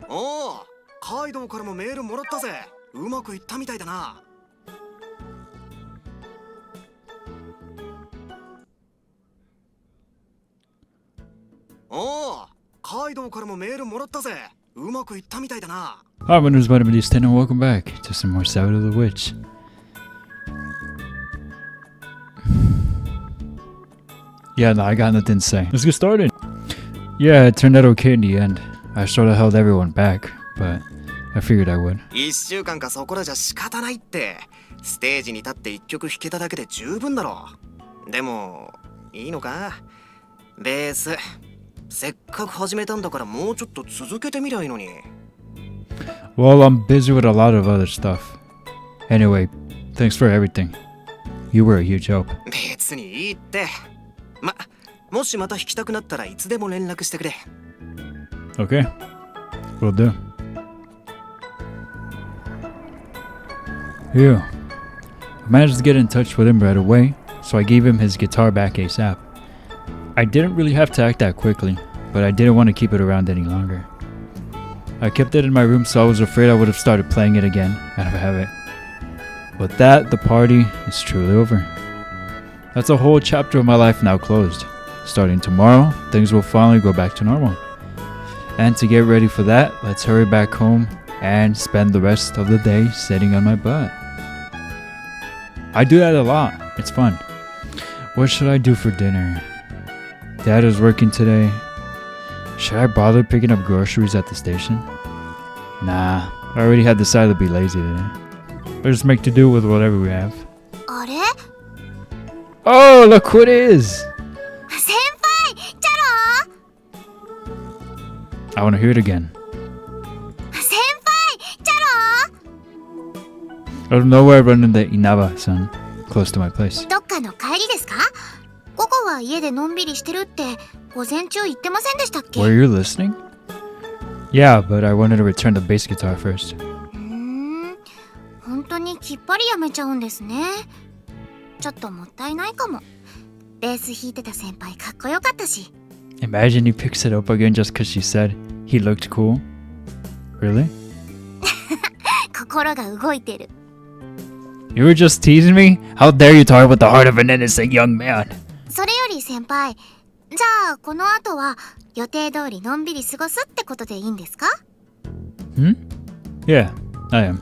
おお、カイドウからもメールもらったぜ。うまくいったみたいだな。おお、カイドウからもメールもらったぜ。うまくいったみたいだな。Hi, my name is VitaminDStain and welcome back to some more Sabbat of the Witch. Yeah, no, I got nothing to say. Let's get started. Yeah, it turned out okay in the end. I sort of held everyone back, but I figured I would. 1週間かそこらじゃ仕方ないって。ステージに立って1曲弾けただけで十分だろ。でも、いいのか？ベース。せっかく始めたんだからもうちょっと続けてみりゃいいのに。Well, I'm busy with a lot of other stuff. Anyway, thanks for everything. You were a huge help. 別にいいって。もしまた弾きたくなったらいつでも連絡してくれ。Okay, will do. Yeah, I managed to get in touch with him right away, so I gave him his guitar back ASAP. I didn't really have to act that quickly, but I didn't want to keep it around any longer. I kept it in my room, so I was afraid I would have started playing it again out of habit. With that, the party is truly over. That's a whole chapter of my life now closed. Starting tomorrow, things will finally go back to normal. And to get ready for that, let's hurry back home and spend the rest of the day sitting on my butt. I do that a lot. It's fun. What should I do for dinner? Dad is working today. Should I bother picking up groceries at the station? Nah, I already had decided to be lazy today. Let's just make do with whatever we have. あれ？ Oh, look who it is! 先輩、チャロー？ I want to hear it again. 先輩、チャロー？ Out of nowhere, I run into Inaba-san, close to my place. どっかの帰りですか？午後は家でのんびりしてるって午前中言ってませんでしたっけ？ Were you listening? Yeah, but I wanted to return the bass guitar first. 本当にきっぱりやめちゃうんですね。ちょっともったいないかも。ベース弾いてた先輩かっこよかったし。 Imagine he picks it up again just because she said he looked cool. Really? 心が動いてる。 You were just teasing me? How dare you talk about the heart of an innocent young man? それより先輩、じゃあこの後は予定通りのんびり過ごすってことでいいんですか？ Yeah, I am.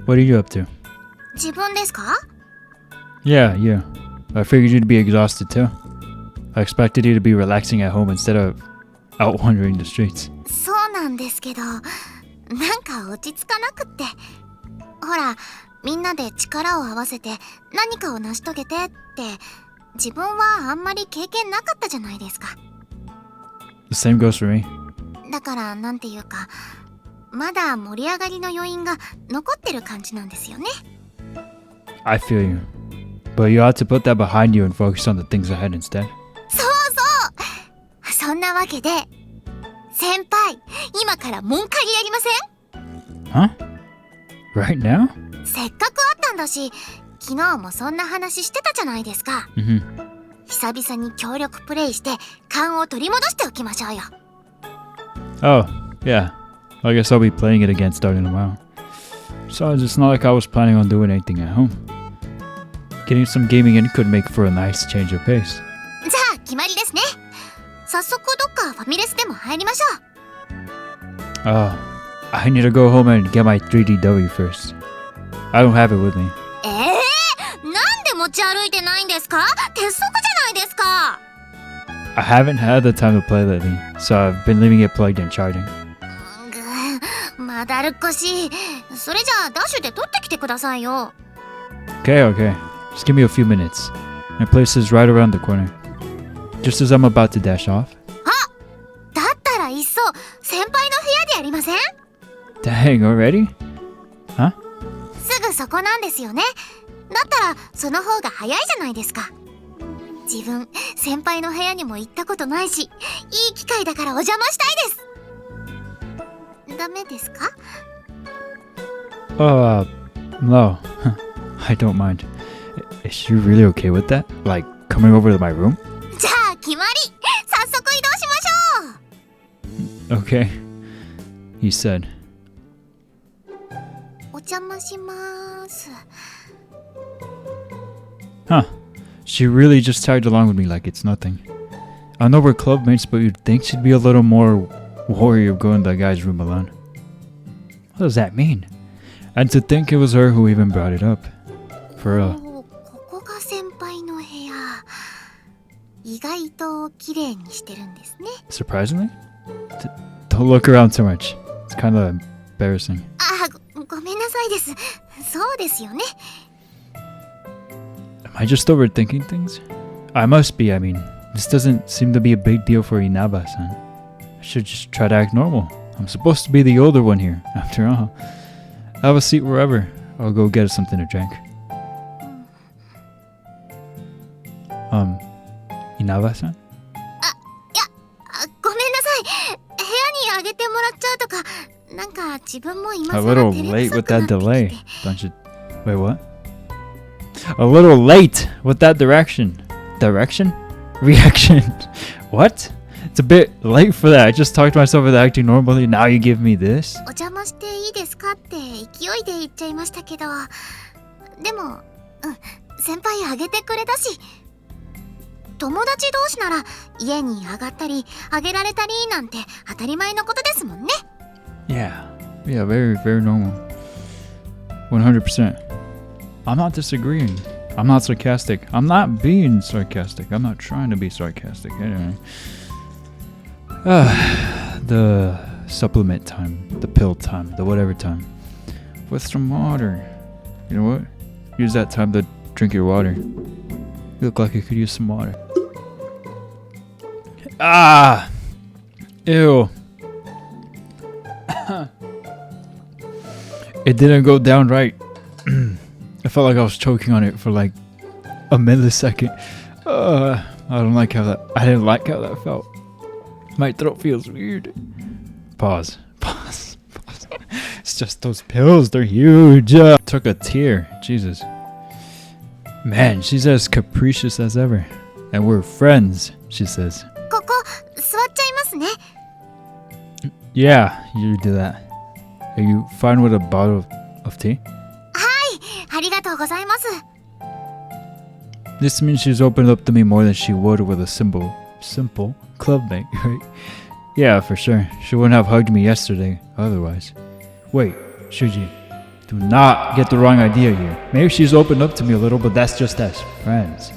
What are you up to? 自分ですか？ Yeah, you. I figured you'd be exhausted too. I expected you to be relaxing at home instead of out wandering the streets. そうなんですけど、なんか落ち着かなくって。ほら、みんなで力を合わせて何かを成し遂げてって自分はあんまり経験なかったじゃないですか。 The same goes for me. だからなんていうか、まだ盛り上がりの余韻が残ってる感じなんですよね。 I feel you. But you ought to put that behind you and focus on the things ahead instead. そうそう。そんなわけで、先輩、今から門借りやりません？ Huh? Right now? せっかくあったんだし、昨日もそんな話してたじゃないですか。久々に協力プレイして勘を取り戻しておきましょうよ。 Oh, yeah. I guess I'll be playing it again starting tomorrow. Besides, it's not like I was planning on doing anything at home. Getting some gaming in could make for a nice change of pace. じゃあ決まりですね。早速どっかファミレスでも入りましょう。 Oh, I need to go home and get my 3DW first. I don't have it with me. なんで持ち歩いてないんですか？鉄則じゃないですか。 I haven't had the time to play lately, so I've been leaving it plugged and charging. まだるっこしい。それじゃあダッシュで取ってきてくださいよ。 Okay. Just give me a few minutes. My place is right around the corner. Just as I'm about to dash off. だったらいっそ先輩の部屋でやりません？ Dang, already? Huh? すぐそこなんですよね。だったらその方が早いじゃないですか。自分先輩の部屋にも行ったことないし、いい機会だからお邪魔したいです。ダメですか？ Oh, no. I don't mind. Is she really okay with that? Like, coming over to my room? じゃあ決まり。早速移動しましょ Okay, he said. お邪魔します。 Huh. She really just tagged along with me like it's nothing. I know we're club mates, but you'd think she'd be a little more wary of going to that guy's room alone. What does that mean? And to think it was her who even brought it up. For real. ここが先輩の部屋。意外と綺麗にしてるんですね。 Surprisingly? Don't look around too much. It's kind of embarrassing. ごめんなさいです。そうですよね。 Am I just overthinking things? I must be. I mean, this doesn't seem to be a big deal for Inaba-san. I should just try to act normal. I'm supposed to be the older one here, after all. Have a seat wherever. I'll go get us something to drink. Inaba-san? ごめんなさい。部屋にあげてもらっちゃうとか、なんか自分も今 A 更 little 照れ late く with さくな that ってき delay. て。 Don't you? Wait, what? A little late with that direction. Direction? Reaction. What? It's a bit late for that. I just talked to myself with acting normally. Now you give me this? お邪魔していいですかって勢いで言っちゃいましたけど、でも、先輩あげてくれたし、友達同士なら家に上がったりあげられたりなんて当たり前のことですもんね。 Yeah. Yeah, very, very normal. 100%. I'm not disagreeing. I'm not sarcastic. I'm not being sarcastic. I'm not trying to be sarcastic. Anyway. The supplement time. The pill time. The whatever time. With some water. You know what? Use that time to drink your water. You look like you could use some water. Ah! Ew. It didn't go down right. I felt like I was choking on it for like a millisecond. I didn't like how that felt. My throat feels weird. Pause. It's just those pills, they're huge. Took a tear. Jesus. Man, she's as capricious as ever. And we're friends, she says. ここ座っちゃいますね。 Yeah, you do that. Are you fine with a bottle of tea? ありがとうございます。 This means she's opened up to me more than she would with a simple clubmate, right? Yeah, for sure. She wouldn't have hugged me yesterday otherwise. Wait, Shuji, do not get the wrong idea here. Maybe she's opened up to me a little, but that's just as friends.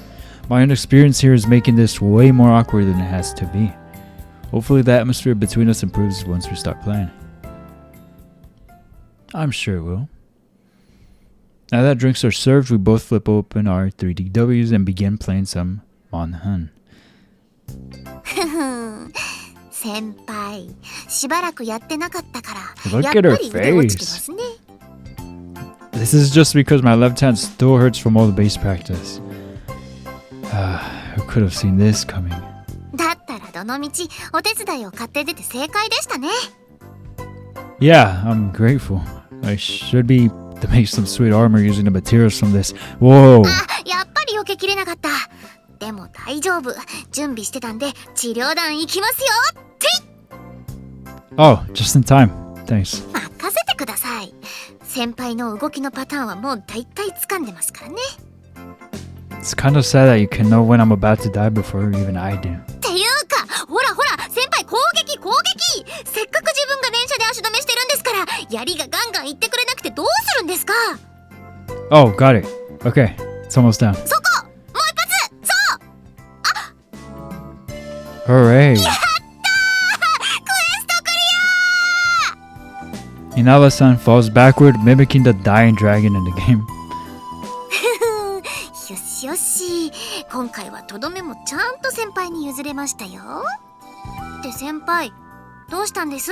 My inexperience here is making this way more awkward than it has to be. Hopefully the atmosphere between us improves once we start playing. I'm sure it will. Now that drinks are served, we both flip open our 3DWs and begin playing some Monhan. 先輩、しばらくやってなかったから、 Look やっ at ぱ her り腕落ちてま face. すね。 This is just because my left hand still hurts from all the bass practice. Who could have seen this coming? だったらどのみちお手伝いを買って出て正解でしたね。 Yeah, I'm grateful. I should be to make some sweet armor using the materials from this. Whoa! やっぱり避けきれなかった。でも大丈夫。準備してたんで治療弾行きますよ。てい Oh, just in time. Thanks. 任せてください。先輩の動きのパターンはもう大体掴んでますからね。 It's kind of sad that you can know when I'm about to die before even I do. っていうか、ほら先輩攻撃せっかく自分が連射で足止めしてるんですから槍がガンガン言ってくれなくてどうするんですか。 Oh, got it. Okay, it's almost down. そこもう一発。そう Hooray! クエストクリ Inaba-san falls backward, mimicking the dying dragon in the game. アよしよし、今回はとどめもちゃんと先輩に譲れましたよ。って先輩、どうしたんです？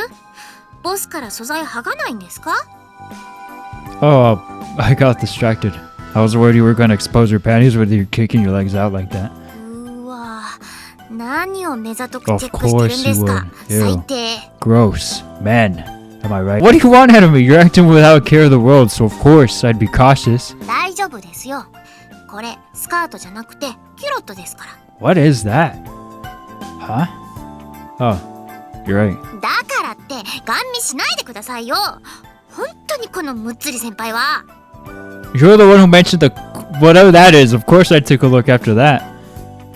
ボスから素材剥がないんですか？ Oh, I got distracted. I was worried you were gonna expose your panties with you kicking your legs out like that. うわ、何を目ざとくチェ Of ックしてるんです course you か？ would. 最 Ew. 低。 Gross. Man, am I right? What do you want out of me? You're acting without care of the world, so of course I'd be cautious. 大丈夫ですよ。これスカートじゃなくてキュロットですから。 What is that? Huh? Oh, you're right. だかガン見しないでくださいよ。本当にこのむっつり先輩は。 You're the one who mentioned the whatever that is. Of course I took a look after that.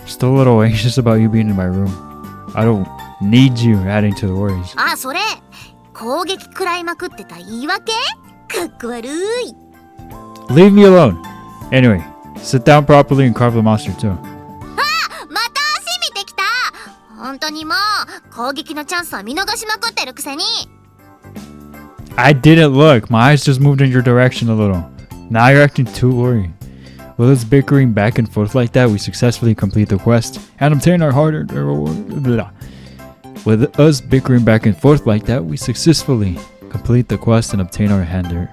Still a little anxious about you being in my room. I don't need you adding to the worries. あ、それ攻撃食らいまくってた言い訳？かっこ悪い。 Leave me alone. Anyway, sit down properly and carve the monster too. また足見てきた。本当にもう攻撃のチャンスは見逃しまくってるくせに。 I didn't look. My eyes just moved in your direction a little. Now you're acting too worried. With us bickering back and forth like that, we successfully complete the quest and obtain our hard-earned With us bickering back and forth like that, we successfully complete the quest and obtain our hard-earned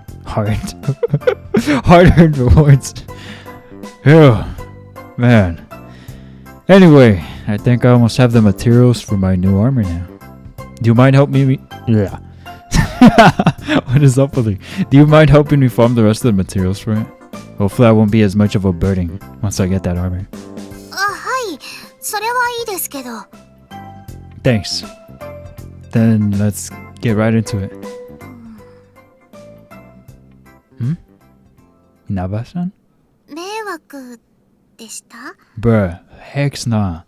rewards. Ew, man. Anyway, I think I almost have the materials for my new armor now. Do you mind helping me? Yeah. What is up with you? Do you mind helping me farm the rest of the materials for it? Hopefully I won't be as much of a burden once I get that armor. あ、はい。それはいいですけど。 Thanks. Then let's get right into it. Inaba-san? 迷惑でした？ Bruh, heck's nah.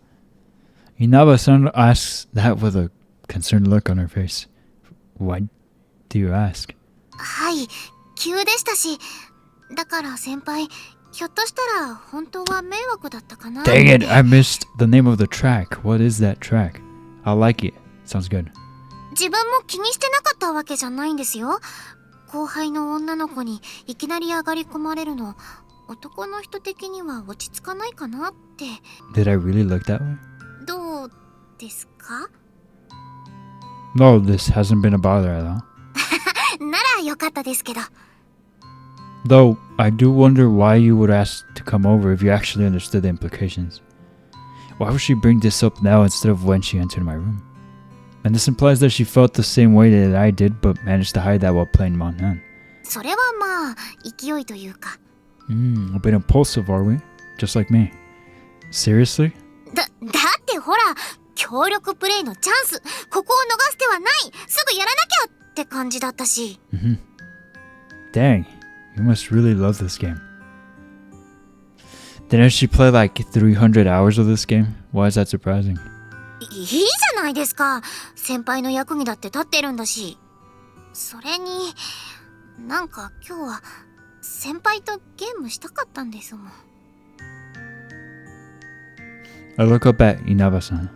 Inaba-san asks that with a concerned look on her face. Why do you ask? はい、急でしたし。だから先輩、ひょっとしたら本当は迷惑だったかな。 Dang it, I missed the name of the track. What is that track? I like it. Sounds good. 自分も気にしてなかったわけじゃないんですよ。後輩の女の子にいきなり上がり込まれるの、男の人的には落ち着かないかなって。 Did I really look that way? どうですか？ No, this hasn't been a bother at all. ならよかったですけど。 Though, I do wonder why you would ask to come over if you actually understood the implications. Why would she bring this up now instead of when she entered my room? And this implies that she felt the same way that I did, but managed to hide that while playing Monan. それはまあ、勢いというか。A bit impulsive, are we? Just like me. Seriously? だってほら、協力プレイのチャンス、ここを逃す手はない、すぐやらなきゃって感じだったし。Dang, you must really love this game. Didn't she play like 300 hours of this game? Why is that surprising? いいじゃないですか。先輩の役にだって立ってるんだし。それに、なんか今日は先輩とゲームしたかったんですもん。 I look up at Inaba-san.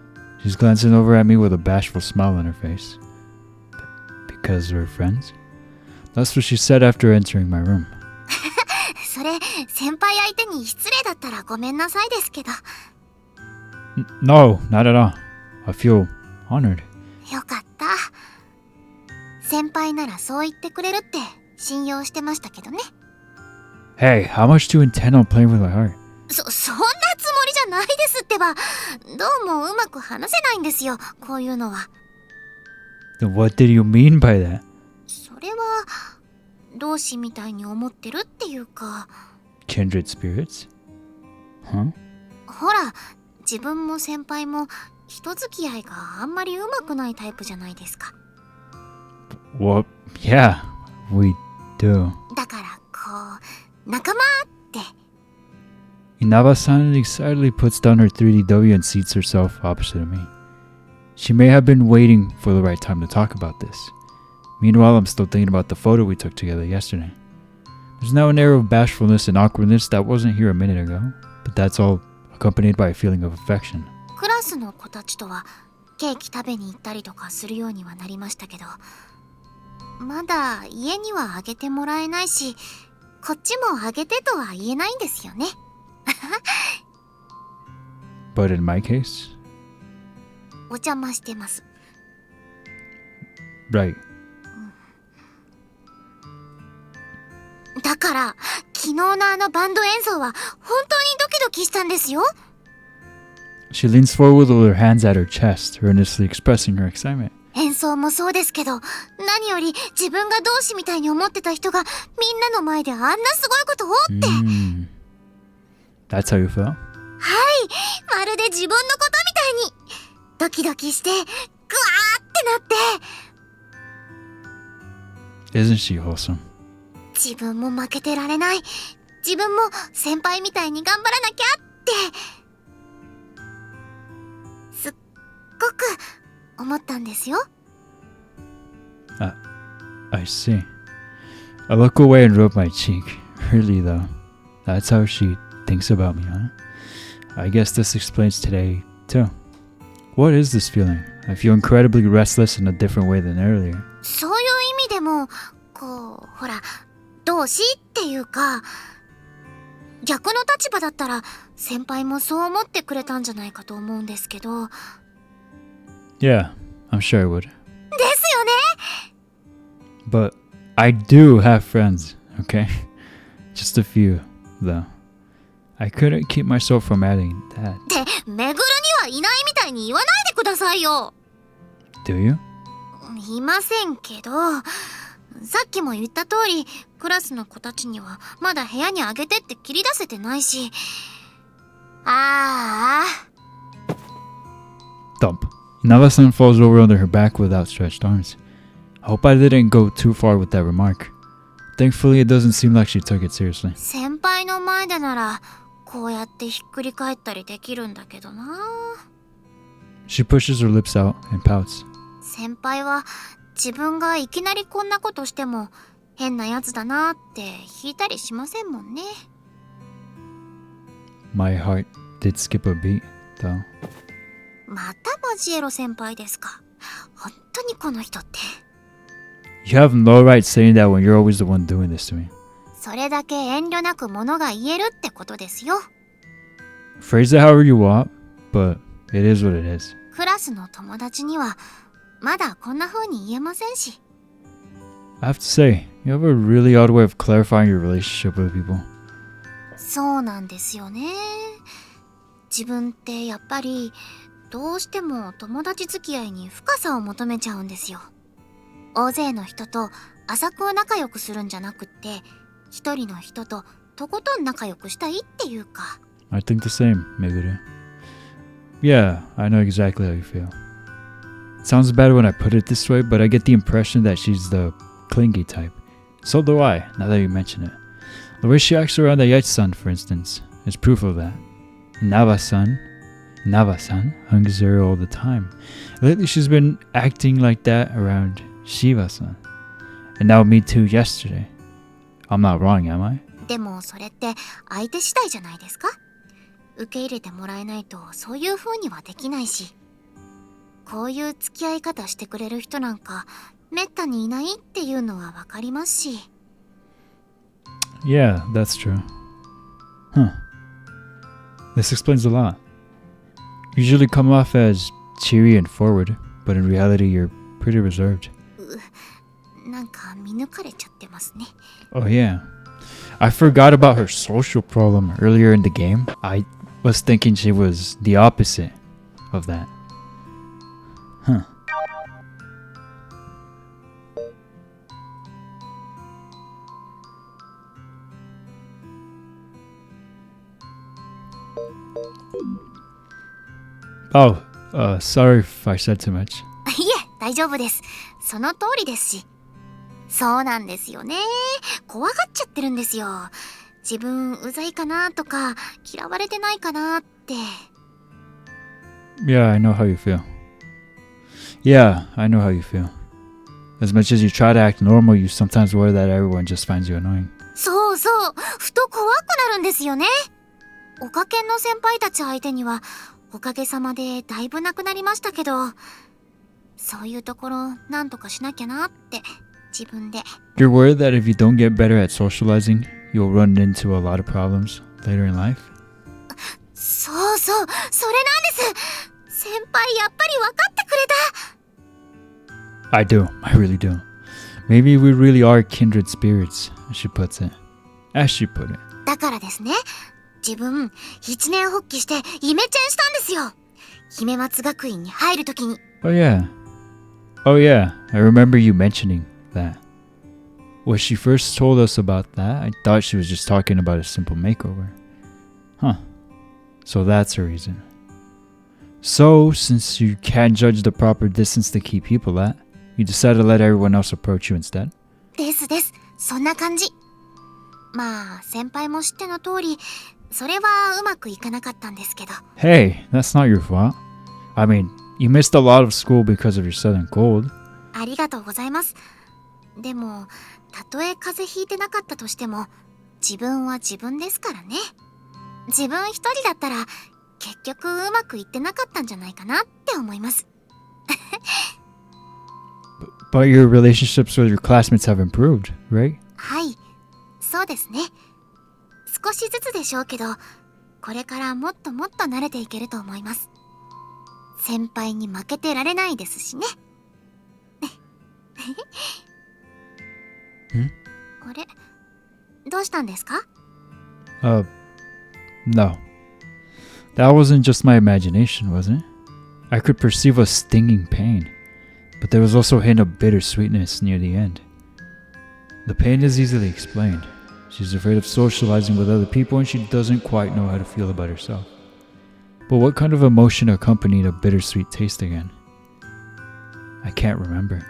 She's glancing over at me with a bashful smile on her face. Because we're friends? That's what she said after entering my room. それ、先輩相手に失礼だったらごめんなさいですけど。No, not at all. I feel honored. よかった。先輩ならそう言ってくれるって信用してましたけどね。 Hey, how much do you intend on playing with my heart? そんなつもりじゃないですってば。どうもうまく話せないんですよ、こういうのは。 Then what did you mean by that? それは同志みたいに思ってるっていうか。 Kindred spirits? Huh? ほら、自分も先輩も人付き合いがあんまりうまくないタイプじゃないですか。 Well, yeah, we do. だからこう、仲間って。 Inaba-san excitedly puts down her 3DW and seats herself opposite of me. She may have been waiting for the right time to talk about this. Meanwhile, I'm still thinking about the photo we took together yesterday. There's now an air of bashfulness and awkwardness that wasn't here a minute ago, but that's all accompanied by a feeling of affection. クラスの子たちとはケーキ食べに行ったりとかするようにはなりましたけど、まだ家にはあげてもらえないし、こっちもあげてとは言えないんですよね。But in my case? お邪魔してます。 Right. だから昨日のあのバンド演奏は本当にドキドキしたんですよ。 She leans forward with her hands at her chest, earnestly expressing her excitement. 演奏もそうですけど、何より自分が同志みたいに思ってた人がみんなの前であんなすごいことをって。That's how you felt? はい、まるで自分のことみたいにドキドキしてグワーってなって。Isn't she wholesome? 自分も負けてられない。自分も先輩みたいに頑張らなきゃってすっごく思ったんですよ。I see. I look away and rub my cheek. Really though, that's how she thinks about me, huh? I guess this explains today, too. What is this feeling? I feel incredibly restless in a different way than earlier. そういう意味でもこうほら同志っていうか逆の立場だったら先輩もそう思ってくれたんじゃないかと思うんですけど。Yeah, I'm sure I would. ですよね。 But I do have friends, okay? Just a few, though. I couldn't keep myself from adding that. ってめぐるにはいないみたいに言わないでくださいよ。 Do you? いませんけど、さっきも言った通りクラスの子たちにはまだ部屋にあげてって切り出せてないし。ああ。 Thump. Nava-san falls over onto her back with outstretched arms. I hope I didn't go too far with that remark. Thankfully, it doesn't seem like she took it seriously. 先輩の前でならこうやってひっくり返ったりできるんだけどな。 She pushes her lips out and pouts. 先輩は自分がいきなりこんなことしても変なやつだなって引いたりしませんもんね。 My heart did skip a beat, though. またマジエロ先輩ですか。本当にこの人って。 You have no right saying that when you're always the one doing this to me. それだけ遠慮なくものが言えるってことですよ。 Phrase it however you want, but it is what it is. クラスの友達にはまだこんな風に言えませんし。 I have to say, you have a really odd way of clarifying your relationship with people. そうなんですよね。自分ってやっぱりどうしても友達付き合いに深さを求めちゃうんですよ。大勢の人と浅く仲良くするんじゃなくって一人の人ととことん仲良くしたいっていうか。 I think the same, Meguru. Yeah, I know exactly how you feel. It sounds bad when I put it this way, but I get the impression that she's the clingy type. So do I, now that you mention it. The way she acts around Ayach-san, for instance, is proof of that. Nava-san hugs her all the time. Lately she's been acting like that around Shiva-san. And now me too yesterday. I'm not wrong, am I? でもそれって相手次第じゃないですか。受け入れてもらえないとそういう風にはできないし、こういう付き合い方してくれる人なんかめったにいないっていうのはわかりますし。 Yeah, that's true. Huh. This explains a lot. You usually come off as cheery and forward, but in reality you're pretty reserved. なんか見抜かれちゃってますね。 Oh yeah. I forgot about her social problem earlier in the game. I was thinking she was the opposite of that. Huh. Oh, sorry if I said too much. いえ、大丈夫です。その通りですし。そうなんですよね。怖がっちゃってるんですよ。自分うざいかなとか嫌われてないかなって。 Yeah, I know how you feel. Yeah, I know how you feel. As much as you try to act normal, you sometimes worry that everyone just finds you annoying. そうそう、ふと怖くなるんですよね。おかけんの先輩たち相手にはおかげさまでだいぶなくなりましたけど、そういうところなんとかしなきゃなって自分で。 You're worried that if you don't get better at socializing, you'll run into a lot of problems later in life? そうそう、それなんです。先輩やっぱり分かってくれた。 I do, I really do. Maybe we really are kindred spirits, as she puts it. As she put it. だからですね、自分一年発起してイメチェンしたんですよ。姫松学院に入るときに。 Oh yeah. Oh yeah, I remember you mentioning that. When she first told us about that, I thought she was just talking about a simple makeover. Huh. So that's her reason. So, since you can't judge the proper distance to keep people at, you decided to let everyone else approach you instead? ですです。そんな感じ。まあ、先輩も知っての通り、それはうまくいかなかったんですけど。Hey, that's not your fault. I mean, you missed a lot of school because of your sudden cold. ありがとうございます。でも、たとえ風邪ひいてなかったとしても、自分は自分ですからね。自分一人だったら、結局うまくいってなかったんじゃないかなって思います。But your relationships with your classmates have improved, right? はい、そうですね。少しずつでしょうけど、これからもっともっと慣れていけると思います。先輩に負けてられないですしね。あれ、どうしたんですか？ No. That wasn't just my imagination, was it? I could perceive a stinging pain, but there was also a hint of bittersweetness near the end. The pain is easily explained. She's afraid of socializing with other people and she doesn't quite know how to feel about herself. But what kind of emotion accompanied a bittersweet taste again? I can't remember.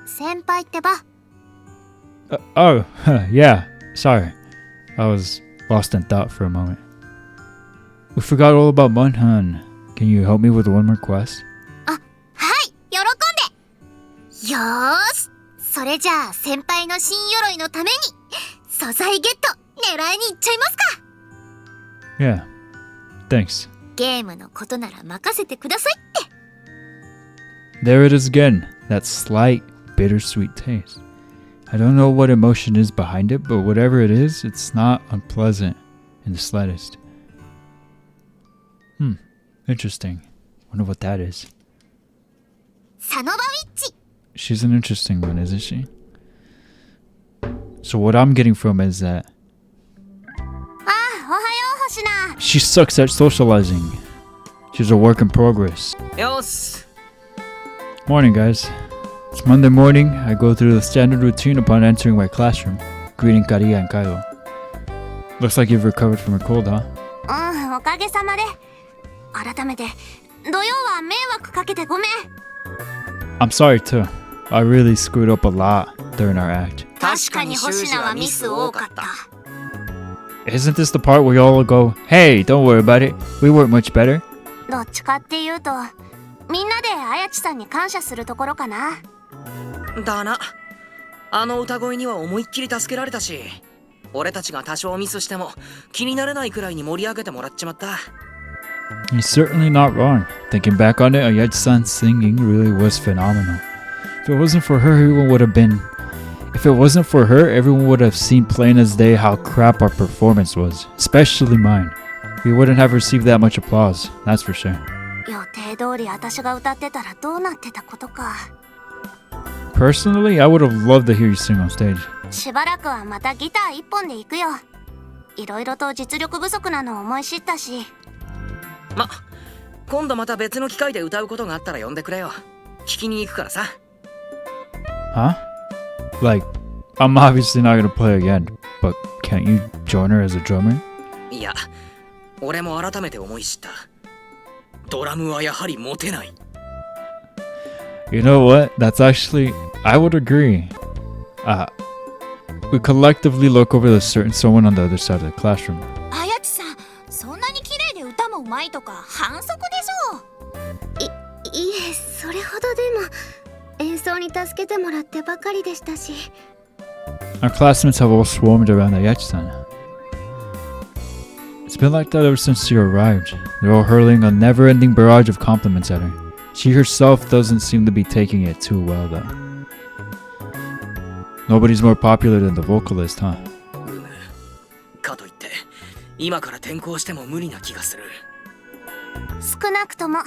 先輩ってば。Oh, yeah, sorry. I was lost in thought for a moment. We forgot all about Munhan. Can you help me with one more quest? はい、喜んで。よーし、それじゃあ先輩の新鎧のために素材ゲット狙いに行っちゃいますか。 Yeah, thanks. ゲームのことなら任せてくださいって。 There it is again, that slight bittersweet taste. I don't know what emotion is behind it, but whatever it is, it's not unpleasant in the slightest. Interesting. Wonder what that is. サノバウィッチ。 She's an interesting one, isn't she? So what I'm getting from is that あ、おはよう星名。 she sucks at socializing. She's a work in progress. よし。 Morning, guys. It's Monday morning. I go through the standard routine upon entering my classroom, greeting Kariya and Kaido. Looks like you've recovered from your cold, huh? おかげさまで。改めて、土曜は迷惑かけてごめん。 I'm sorry too. I really screwed up a lot during our act. 確かに星名はミス多かった。 Isn't this the part where you all go, hey, don't worry about it. We work much better? どっちかっていうと、みんなであやちさんに感謝するところかな。だな。あの歌声には思いっきり助けられたし、俺たちが多少ミスしても気になれないくらいに盛り上げてもらっちまった。 He's certainly not wrong. Thinking back on it, Ayachi-san's singing really was phenomenal. If it wasn't for her, everyone would have seen plain as day how crap our performance was, especially mine. We wouldn't have received that much applause, that's for sure. 予定通り私が歌ってたらどうなってたことか。 Personally, I would have loved to hear you sing on stage. しばらくはまたギター一本で行くよ。いろいろと実力不足なのを思い知ったし。ま、今度また別の機会で歌うことがあったら呼んでくれよ。聞きに行くからさ。 Huh? Like, I'm obviously not gonna play again, but can't you join her as a drummer? いや、俺も改めて思い知った。ドラムはやはりモテない。 You know what? That's actually, I would agree. We collectively look over the certain someone on the other side of the classroom. あやちさん、そんなに綺麗で歌もうまいとか反則でしょ。いえ、それほどでも演奏に助けてもらってばかりでしたし。 Our classmates have all swarmed around Ayachi-san. It's been like that ever since she arrived. They're all hurling a never-ending barrage of compliments at her. She herself doesn't seem to be taking it too well, though. Nobody's more popular than the vocalist, huh? かといって今から転校しても無理な気がする。少なくとも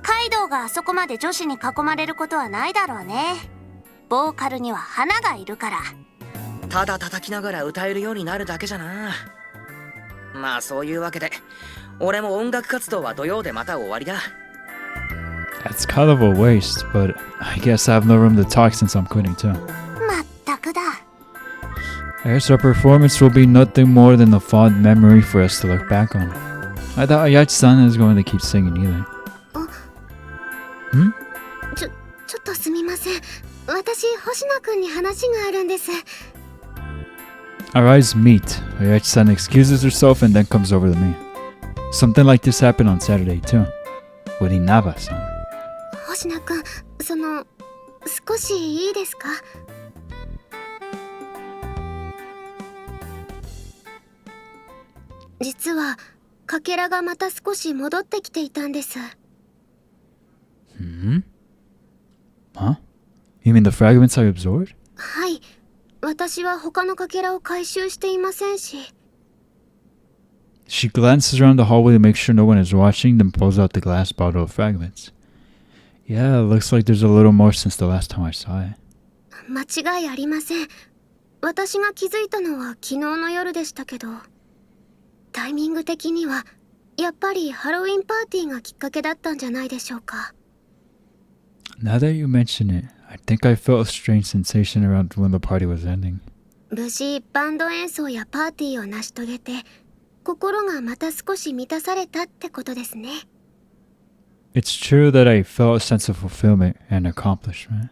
カイドウがあそこまで女子に囲まれることはないだろうね。ボーカルには花がいるから。ただ叩きながら歌えるようになるだけじゃな。まあそういうわけで俺も音楽活動は土曜でまた終わりだ。 That's kind of a waste, but I guess I have no room to talk since I'm quitting too. まったくだ。 I guess our performance will be nothing more than a fond memory for us to look back on. I doubt Ayachi-san is going to keep singing either. ちょっとすみません。私、星名くんに話があるんです。Our eyes meet. Hayachi-san excuses herself and then comes over to me. Something like this happened on Saturday too, with Inaba-san. 星名くん、少しいいですか？実は、かけらがまた少し戻ってきていたんです。Hmm? Huh? You mean the fragments I absorbed? はい。私は他のかけらを回収していませんし。She glances around the hallway to make sure no one is watching, then pulls out the glass bottle of fragments. Yeah, it looks like there's a little more since the last time I saw it. 間違いありません。私が気づいたのは昨日の夜でしたけど、タイミング的にはやっぱりハロウィンパーティーがきっかけだったんじゃないでしょうか。Now that you mention it, I think I felt a strange sensation around when the party was ending. 無事バンド演奏やパーティーを成し遂げて、心がまた少し満たされたってことですね。It's true that I felt a sense of fulfillment and accomplishment.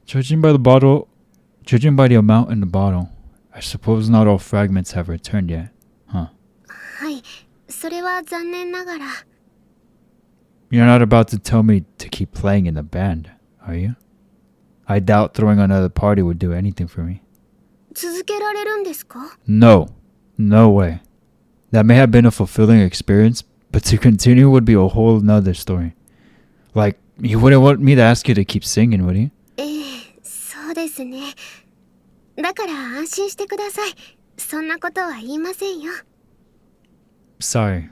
Judging by the amount in the bottle, I suppose not all fragments have returned yet, huh? はい、それは残念ながら。You're not about to tell me to keep playing in the band, are you? I doubt throwing another party would do anything for me. 続けられるんですか？ No. No way. That may have been a fulfilling experience, but to continue would be a whole nother story. Like, you wouldn't want me to ask you to keep singing, would you? そうですね。だから安心してください。そんなことは言いませんよ。Sorry.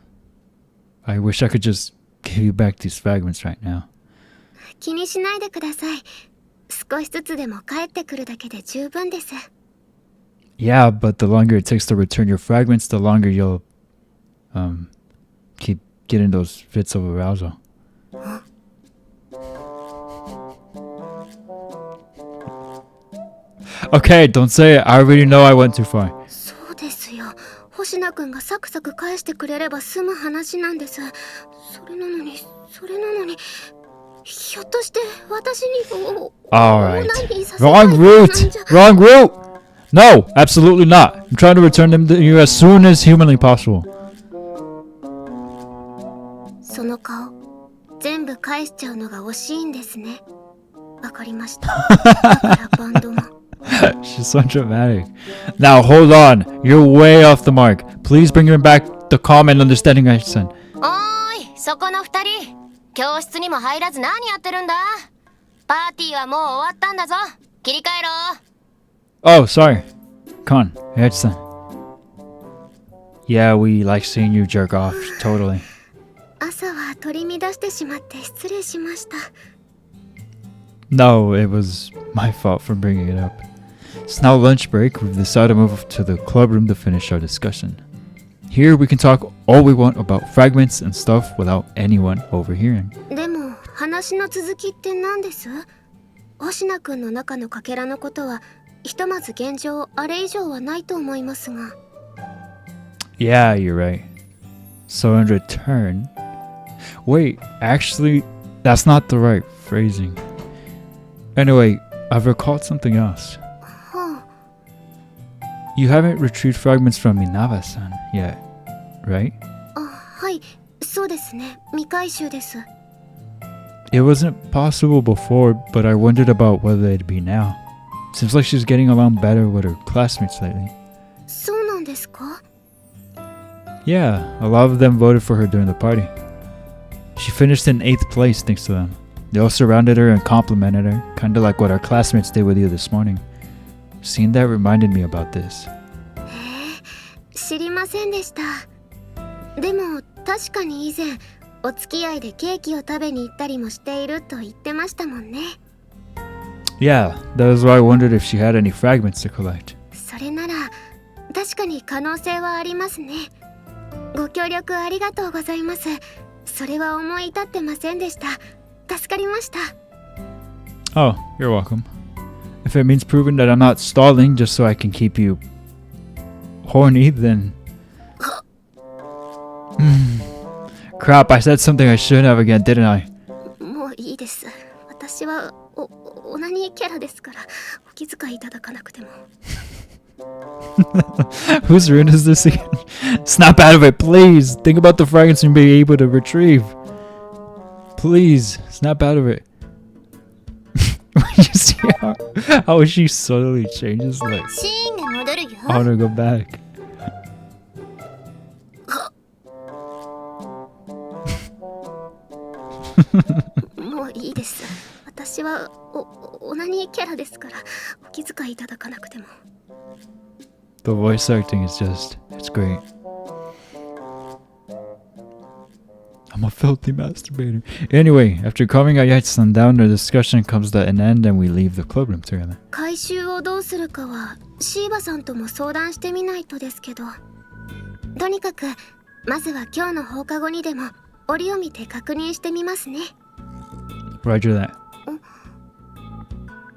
I wish I could just give you back these fragments right now. 気にしないでください。少しずつでも帰ってくるだけで十分です。Yeah, but the longer it takes to return your fragments, the longer you'll keep getting those fits of arousal. Okay, don't say it. I already know I went too far. そうですよ。星名くんがサクサク返してくれれば済む話なんです。それなのに、ひょっとして私にAlright. Wrong route! Wrong route! No, absolutely not. I'm trying to return them to you as soon as humanly possible. その顔、全部返しちゃうのが惜しいんですね。わかりました。だからバンドも。She's so dramatic. Now hold on. You're way off the mark. Please bring him back the calm and understanding accent. おーい、そこの二人。教室にも入らず何やってるんだ？パーティーはもう終わったんだぞ。切り替えろ。Oh, sorry. Con, Hayachi-san. Yeah, we like seeing you jerk off. Totally. 朝は取り乱してしまって失礼しました。No, it was my fault for bringing it up. It's now lunch break. We've decided to move to the club room to finish our discussion. Here we can talk all we want about fragments and stuff without anyone overhearing. でも話の続きって何です？星名くんの中のかけらのことはひとまず現状あれ以上はないと思いますが。Yeah, you're right. So in return... Wait, actually, that's not the right phrasing. Anyway, I've recalled something else. You haven't retrieved fragments from Inaba-san yet, right? はい、そうですね。未回収です。It wasn't possible before, but I wondered about whether it'd be now. Seems like she's getting along better with her classmates lately. そうなんですか？ Yeah, a lot of them voted for her during the party. She finished in 8th place thanks to them. They all surrounded her and complimented her, kinda like what our classmates did with you this morning. Seeing that reminded me about this. 知りませんでした。でも確かに以前お付き合いでケーキを食べに行ったりもしていると言ってましたもんね。Yeah, that was why I wondered if she had any fragments to collect. それなら確かに可能性はありますね。ご協力ありがとうございます。それは思い至ってませんでした。助かりました。Oh, you're welcome. If it means proving that I'm not stalling just so I can keep you horny, then... Crap, I said something I shouldn't have again, didn't I? もういいです。私はオナニーキャラですから、お気遣いいただかなくても。Whose rune is this again? Snap out of it, please! Think about the fragments you'll be able to retrieve. Please, snap out of it. You see how she subtly changes? Like, シーンが戻るよ。 I wanna go back. もういいです。私はオナニーキャラですから、お気遣いいただかなくても。The voice acting is just, it's great. I'm a filthy masturbator. Anyway, after calming Ayachi-san down, the discussion comes to an end and we leave the clubroom together. 回収をどうするかはシーバさんとも相談してみないとですけど、とにかくまずは今日の放課後にでも折を見て確認してみますね。 Roger that.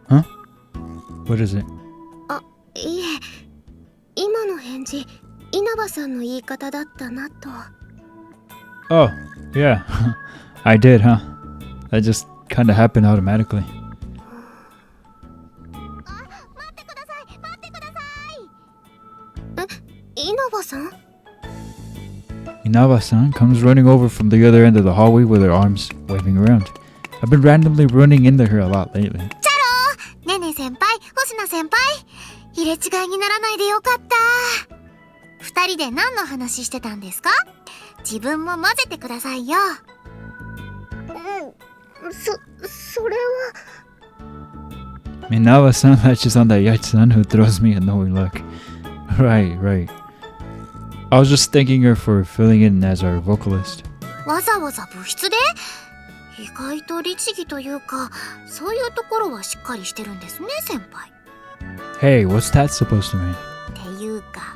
Huh? What is it? あ、いえ、今の返事稲葉さんの言い方だったなと。 Oh, yeah. I did, huh? That just kind of happened automatically. 待ってください、待ってください。稲葉さん？ Inaba-san comes running over from the other end of the hallway with her arms waving around. I've been randomly running into her a lot lately. ねね先輩、星名先輩、入れ違いにならないでよかった。二人で何の話してたんですか？自分も混ぜてくださいよ。それは。 Inaba-san latches on to Ayachi-san, who throws me a knowing look. Right. I was just thanking her for filling in as our vocalist. わざわざ部室で？意外と律儀というか、そういうところはしっかりしてるんですね、先輩。 Hey, what's that supposed to mean? っていうか、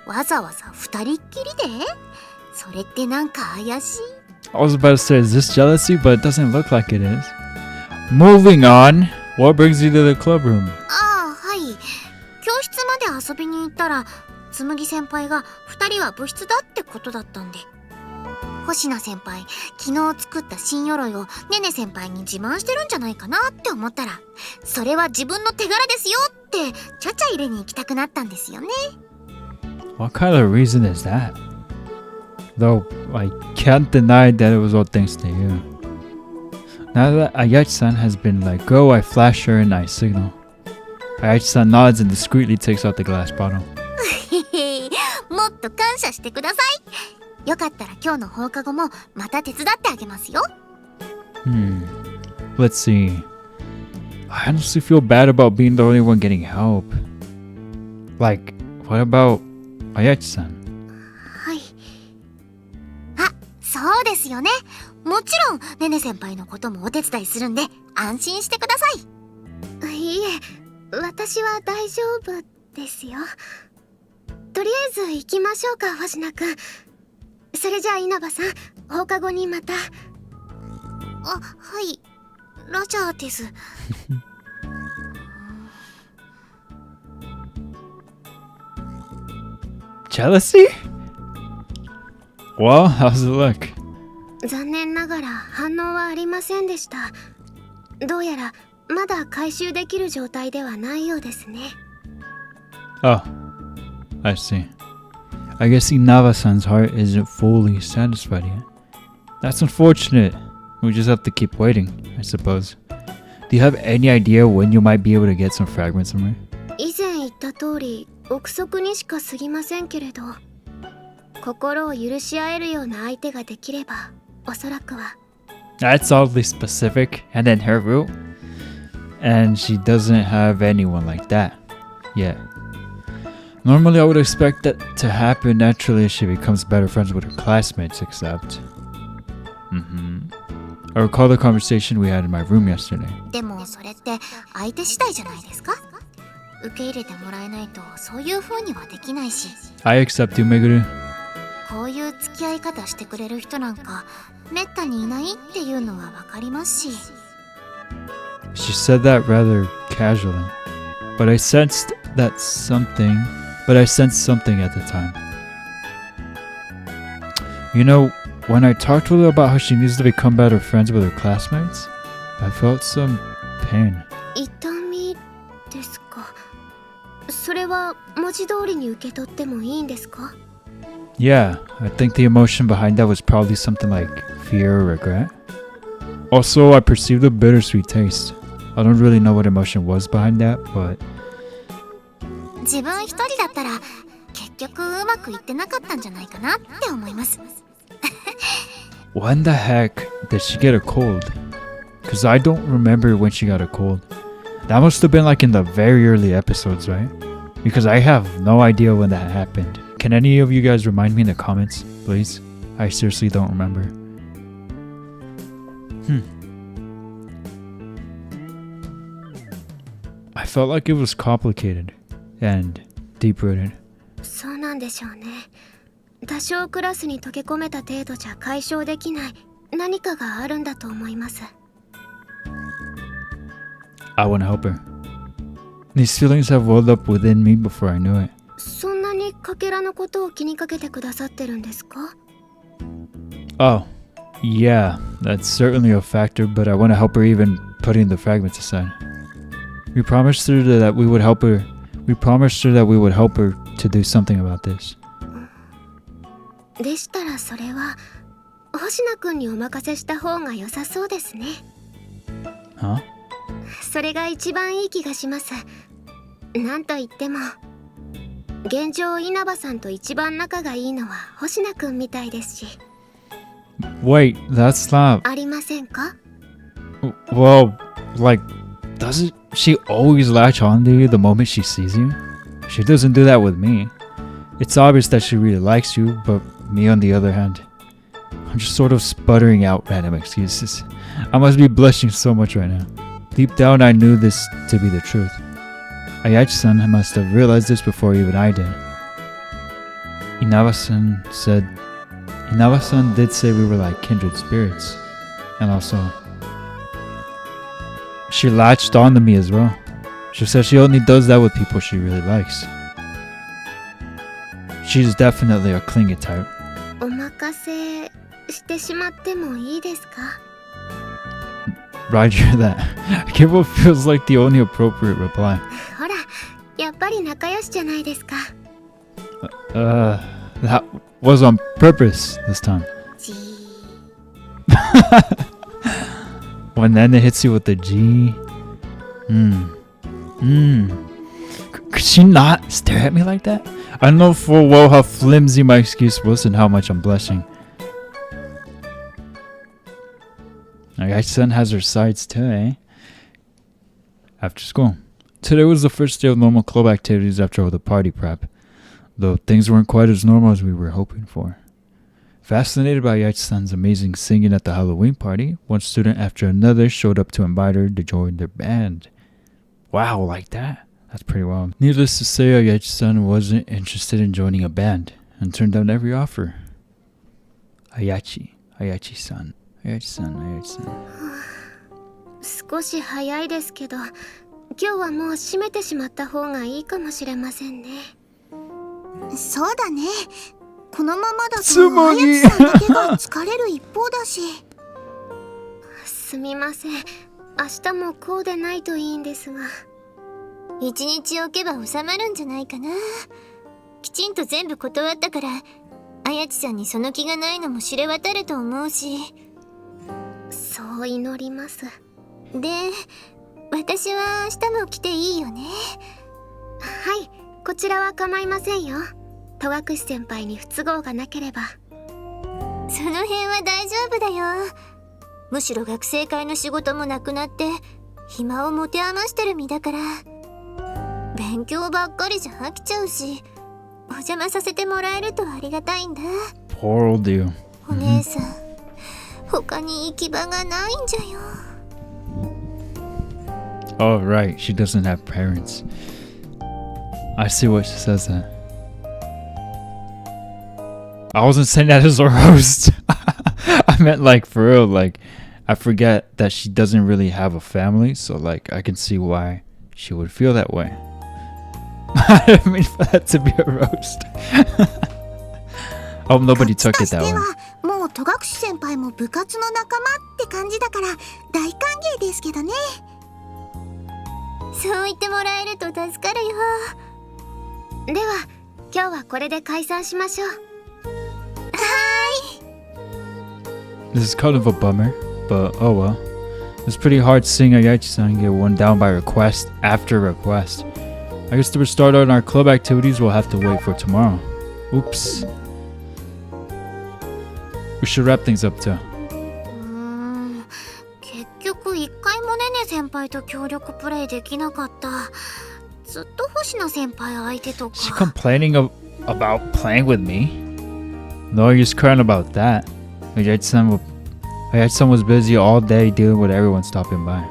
わざわざ二人っきりで？それってなんか怪しい。 I was about to say, is this jealousy? But it doesn't look like it is. Moving on. What brings you to the club room? ああ、はい。教室まで遊びに行ったら、紬先輩が二人は部室だってことだったんで。星名先輩、昨日作った新鎧をねね先輩に自慢してるんじゃないかなって思ったら、それは自分の手柄ですよってちゃちゃ入れに行きたくなったんですよね。 What kind of reason is that? Though I can't deny that it was all thanks to you. Now that Ayachi-san has been let go, I flash her and I signal. Ayachi-san nods and discreetly takes out the glass bottle. へへ、もっと感謝してください。よかったら今日の放課後もまた手伝ってあげますよ。Let's see. I honestly feel bad about being the only one getting help. Like, what about Ayachi-san? はい。あ、そうですよね。もちろんねね先輩のこともお手伝いするんで安心してください。いいえ、私は大丈夫ですよ。とりあえず行きましょうか、星名くん。それじゃあ稲葉さん、放課後にまた。あ、はい。ラジャーです。Jealousy? Well, how's it look? 残念ながら反応はありませんでした。どうやらまだ回収できる状態ではないようですね。 Oh, I see. I guess Inaba-san's heart isn't fully satisfied yet. That's unfortunate. We just have to keep waiting, I suppose. Do you have any idea when you might be able to get some fragments from her? 以前言った通り、憶測にしか過ぎませんけれど、心を許し合えるような相手ができれば、おそらくは。 That's oddly specific, and then her route. And she doesn't have anyone like that yet. Normally, I would expect that to happen naturally as she becomes better friends with her classmates, except... I recall the conversation we had in my room yesterday. でもそれって相手次第じゃないですか？受け入れてもらえないとそういう風にはできないし。 I accept you, Meguru. こういう付き合い方してくれる人なんかめったにいないっていうのはわかりますし。 She said that rather casually, but I sensed something at the time. You know, when I talked with her about how she needs to become better friends with her classmates, I felt some pain. 痛みですか。それは文字通りに受け取ってもいいんですか？ Yeah, I think the emotion behind that was probably something like fear or regret. Also, I perceived a bittersweet taste. I don't really know what emotion was behind that, but 自分一人だったら結局うまくいってなかったんじゃないかなって思います。 when the heck did she get a cold? Because I don't remember when she got a cold. That must have been like in the very early episodes, right? Because I have no idea when that happened. Can any of you guys remind me in the comments, please? I seriously don't remember. I felt like it was complicated and deep-rooted. そうなんでしょうね。多少クラスに溶け込めた程度じゃ解消できない何かがあるんだと思います。 I want to help her. These feelings have welled up within me before I knew it. そんなにかけらのことを気にかけてくださってるんですか？ Oh, yeah, that's certainly a factor, but I want to help her even putting the fragments aside. We promised her that we would help her. We promised her that we would help her to do something about this. でしたらそれは星名くんにお任せした方が良さそうですね。 Huh? それが一番いい気がします。なんといっても現状稲葉さんと一番仲がいいのは星名くんみたいですし。 Wait, that's not. ありませんか？ Well, like, doesn't she always latch on to you the moment she sees you? She doesn't do that with me. It's obvious that she really likes you, but me on the other hand, I'm just sort of sputtering out random excuses. I must be blushing so much right now. Deep down, I knew this to be the truth. Ayachi-san must have realized this before even I did. Inawa-san did say we were like kindred spirits. And also, she latched on to me as well. She said she only does that with people she really likes. She's definitely a clingy type. お任せしてしまってもいいですか？ Roger that. I get what feels like the only appropriate reply. ほら、やっぱり仲良しじゃないですか。 That was on purpose this time. じ When then it hits you with the G. Could she not stare at me like that? I know full well how flimsy my excuse was and how much I'm blushing. Ayachi-san has her sides too, eh? After school. Today was the first day of normal club activities after all the party prep, though things weren't quite as normal as we were hoping for. Fascinated by Ayachi-san's amazing singing at the Halloween party, one student after another showed up to invite her to join their band. Wow, like that? That's pretty wild. Needless to say, Ayachi-san wasn't interested in joining a band and turned down every offer. Ayachi-san. 少し早いですけど、今日はもう閉めてしまった方がいいかもしれませんね。そうだね。このままだとつもぎ綾さんだけが疲れる一方だし。すみません。明日もこうでないといいんですが。一日置けば収まるんじゃないかな。きちんと全部断ったから、綾千さんにその気がないのも知れ渡ると思うし。そう祈ります。で、私は明日も来ていいよね。はい、こちらは構いませんよ。戸隠先輩に不都合がなければ。その辺は大丈夫だよ。むしろ学生会の仕事もなくなって暇を持て余してる身だから、勉強ばっかりじゃ飽きちゃうし、お邪魔させてもらえるとありがたいんだ。 Poor old you. お姉さん、他に行き場がないんじゃよ。 Oh, right. She doesn't have parents. I see what she says then. I wasn't saying that as a roast. I meant like for real, like I forget that she doesn't really have a family, so like I can see why she would feel that way. I didn't mean for that to be a roast. I hope nobody こっ took ちと it して that は way. もう戸隠先輩も部活の仲間って感じだから大歓迎ですけどね。そう言ってもらえると助かるよ。では今日はこれで解散しましょう。This is kind of a bummer, but oh well. It's pretty hard seeing Ayachi-san get one down by request after request. I guess to restart on our club activities, we'll have to wait for tomorrow. Oops. We should wrap things up too. 結局一回もねね先輩と協力プレイできなかった。ずっと星野先輩相手と Is she か。 complaining about playing with me? No use crying about that. Ayachi-san was busy all day dealing with everyone stopping by.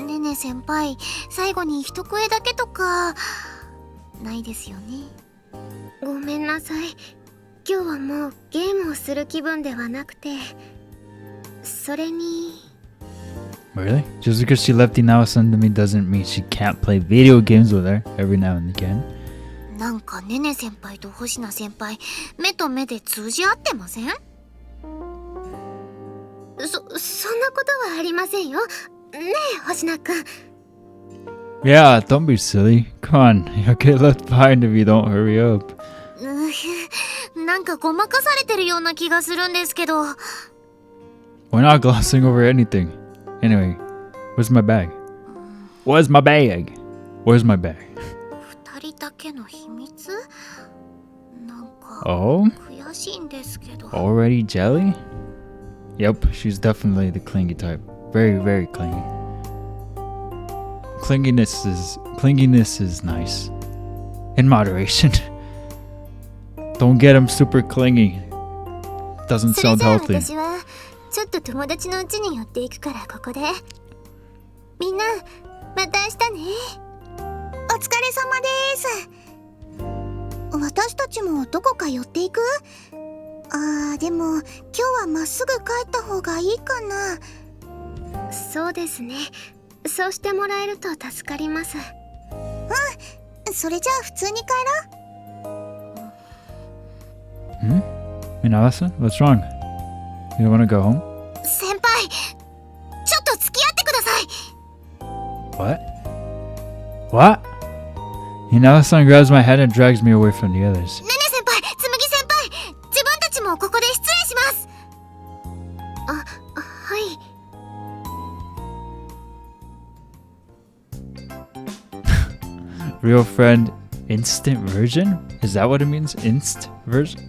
ねね先輩、最後に一声だけとかないですよね。ごめんなさい。今日はもうゲームをする気分ではなくて、それに Really? Just because she left Inawa-san to me doesn't mean she can't play video games with her every now and again. なんかねね先輩と星名先輩、目と目で通じ合ってません？そんなことはありませんよ。ねえ星名くん。Yeah, don't be silly. Come on, you'll get left behind if you don't hurry up. なんかごまかされてるような気がするんですけど。 We're not glossing over anything. Anyway, where's my bag? Where's my bag? Where's my bag? 二人だけの秘密？なんか Oh? 悔しいんですけど。 Already jelly? Yep, she's definitely the clingy type. Very, very clingy. Clinginess is nice. In moderation. Don't get him super clingy. Doesn't それ sound じゃあ healthy. 私はちょっと友達の家に寄っていくからここで。みんなまた明日ね。お疲れ様です。私たちもどこか寄っていく？でも今日はまっすぐ帰った方がいいかな。そうですね。そうしてもらえると助かります。それじゃあ普通に帰ろう。Inawa-san, what's wrong? You don't want to go home? 先輩、ちょっと付き合ってください。 What? What? Inawa-san grabs my head and drags me away from the others. ねね先輩、つむぎ先輩、自分たちもここで失礼します。はい。Real friend, instant version? Is that what it means? Inst version?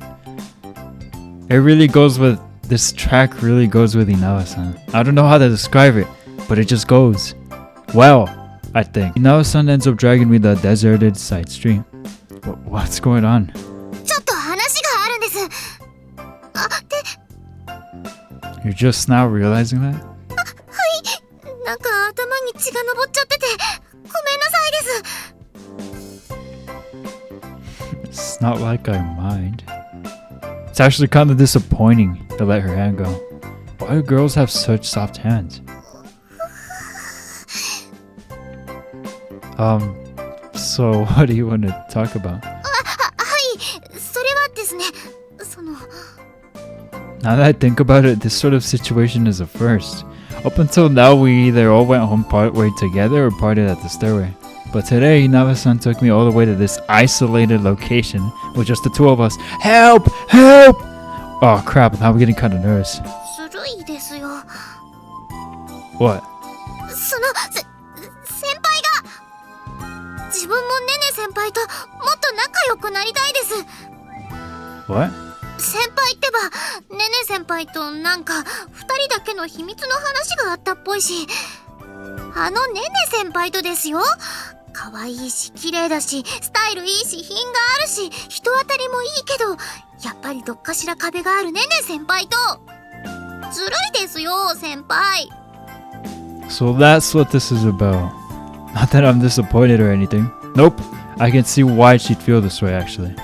It really goes with, this track really goes with Inawa-san. I don't know how to describe it, but it just goes well, I think. Inawa-san ends up dragging me the deserted side street. What's going on? ちょっと話があるんです。You're just now realizing that? なんか頭に血が上っちゃってて、ごめんなさいです。 It's not like I mind. It's actually kind of disappointing to let her hand go. Why do girls have such soft hands? So what do you want to talk about? はい、それはですね、Now that I think about it, this sort of situation is a first. Up until now, we either all went home part way together or partied at the stairway. But today, Inawa-san took me all the way to this isolated location with just the two of us. Help! Help! Oh crap, now I'm getting kind of nervous. ずるいですよ。 What? 先輩が、自分もねね先輩ともっと仲良くなりたいです。 What? 先輩ってば、ねね先輩となんか二人だけの秘密の話があったっぽいし、あのねね先輩とですよ。可愛いし綺麗だしスタイルいいし品があるし人当たりもいいけど、やっぱりどっかしら壁があるねね先輩と。ずるいですよ先輩。 So that's what this is about. Not that I'm disappointed or anything. Nope. I can see why she'd feel this way actually.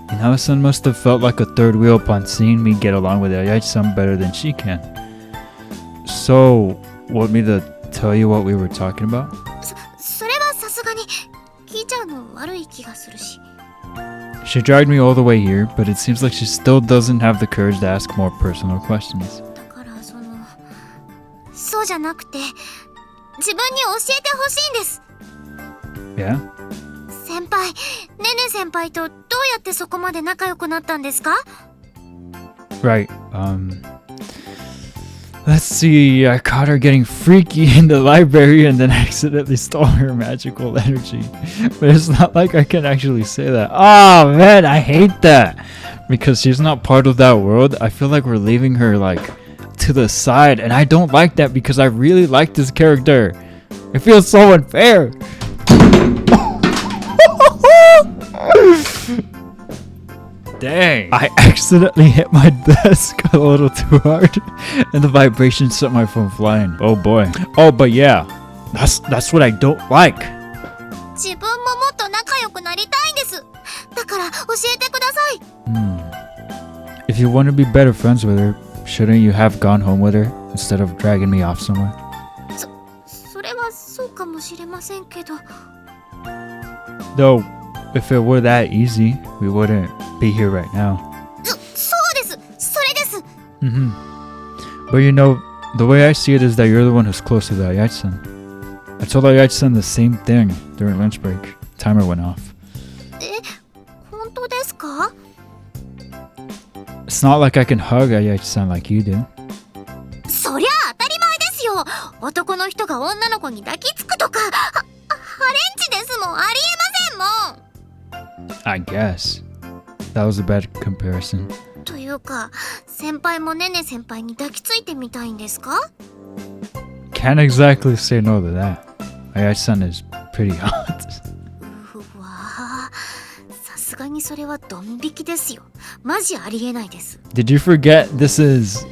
Inawa-san must have felt like a third wheel upon seeing me get along with Ayachi-san better than she can. So, want me to tell you what we were talking about? それはさすがに聞いちゃうの悪い気がするし。She dragged me all the way here, but it seems like she still doesn't have the courage to ask more personal questions. だからそうじゃなくて自分に教えてほしいんです。 Yeah? 先輩、ねね先輩とどうやってそこまで仲良くなったんですか？ Right. Let's see. I caught her getting freaky in the library and then accidentally stole her magical energy. But it's not like I can actually say that. Oh man, I hate that. Because she's not part of that world. I feel like we're leaving her like to the side, and I don't like that because I really like this character. It feels so unfair. Dang. I accidentally hit my desk a little too hard and the vibration sent my phone flying. Oh boy. Oh, but yeah. That's what I don't like. 自分ももっと仲良くなりたいんです。だから教えてください。If you want to be better friends with her, shouldn't you have gone home with her instead of dragging me off somewhere? それはそうかもしれませんけど。 Though, if it were that easy, we wouldn't be here right now. そうです。それです。 But you know, the way I see it is that you're the one who's close to the Ayachi-san. I told Ayachi-san the same thing during lunch break. Timer went off. 本当ですか？ It's not like I can hug Ayachi-san like you do. そりゃ当たり前ですよ。男の人が女の子に抱きつくとか、ハレンチですもん。ありえませんもん。 I guess. That was a bad comparison. というか、先輩もねね先輩に抱きついてみたいんですか？ Can't exactly say no to that. Ayachi-san is pretty hot. うわぁ、さすがにそれはドン引きですよ。マジありえないです。 Did you forget this is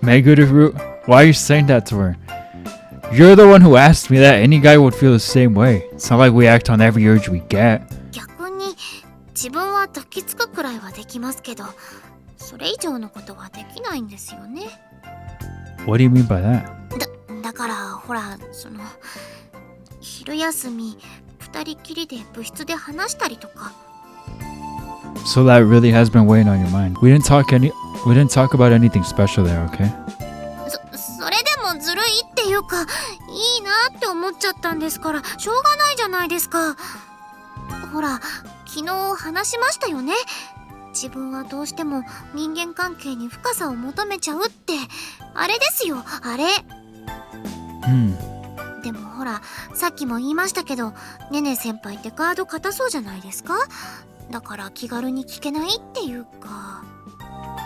Meguru? Why are you saying that to her? You're the one who asked me that. Any guy would feel the same way. It's not like we act on every urge we get. 逆に自分は抱きつくくらいはできますけど、それ以上のことはできないんですよね。 What do you mean by that? だからほら、昼休み二人きりで部室で話したりとか。 So that really has been weighing on your mind. We didn't talk about anything special there, okay? それでもずるいっていうか、いいなって思っちゃったんですから、しょうがないじゃないですか。ほら、昨日話しましたよね。自分はどうしても人間関係に深さを求めちゃうって。あれですよ、あれ。でもほら、さっきも言いましたけど、ねね先輩ってガード硬そうじゃないですか。だから気軽に聞けないっていうか。